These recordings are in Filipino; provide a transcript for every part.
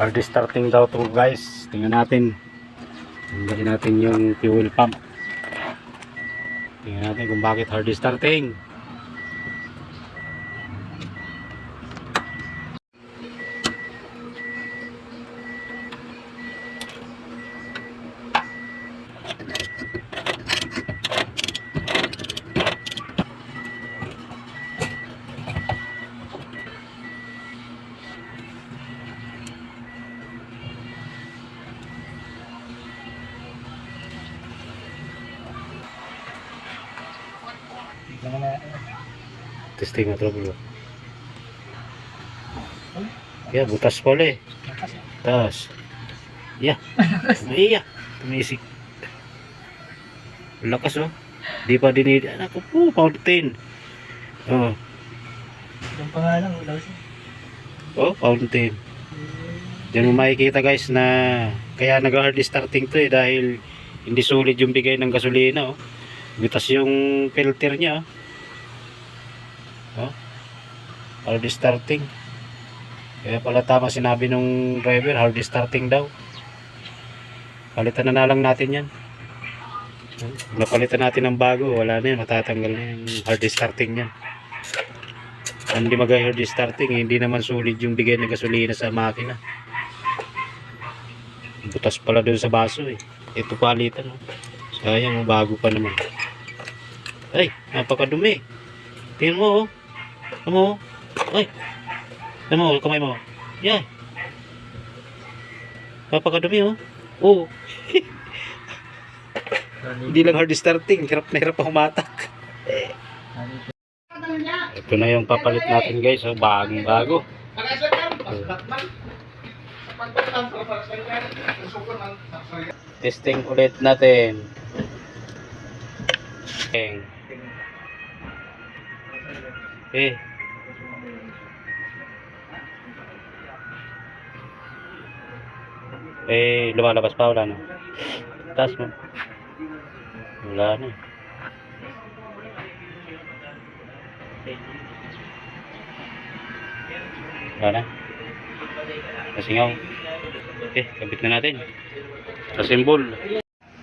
Hard starting daw to guys. Tingnan natin. Tanggalin natin yung fuel pump. Tingnan natin kung bakit hard starting. Testing na trouble. Ya, butas pala eh. Tas. Ya. Iya. Tumisik. Lakas oh. Di pa din ako po fountain. Oh. Yung pangalan wala siya. Oh, fountain. Diyan mo makikita guys na kaya nag-hard starting to eh dahil hindi sulit yung bigay ng gasolina oh. Butas yung filter niya oh. Oh, hard starting. Kaya pala tama sinabi nung driver, hard starting daw. Palitan na lang natin yan. Napalitan natin ng bago, wala na yan, matatanggal na yung hard starting yan. Hindi mag-hard starting, hindi naman sulit yung bigay ng gasolina sa makina. Butas pala doon sa baso eh. Ito palitan oh. Sayang, bago pa naman. Ay, napakadumi. Tingnan mo oh. Ano? Ay. Ano mo, kamay mo. Yan. Papakadumi oh. Oh. Hindi lang hard starting, hirap na hirap humatak. Ito na yung papalit natin guys, oh, bagong bago. Testing ulit natin. Eh. Lumalabas pa, wala na. Taas mo. Wala na. Wala na. Kasingaw. Kabit na natin. Sa symbol.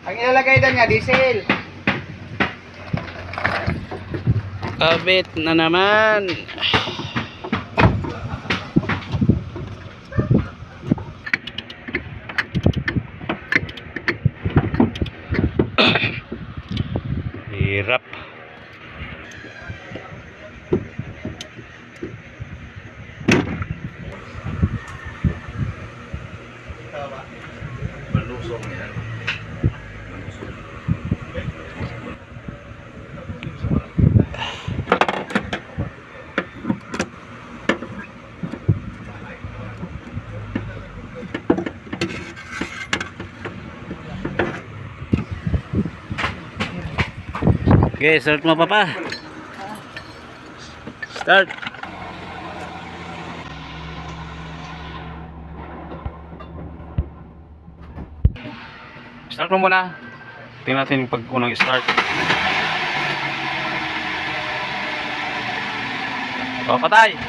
Ang ilalagay doon nga, diesel. Kabit na naman. Hirap. Malusong yan. Okay, start mo papa. Start. Start mo muna. Tingnan natin pag unang start. O, patay.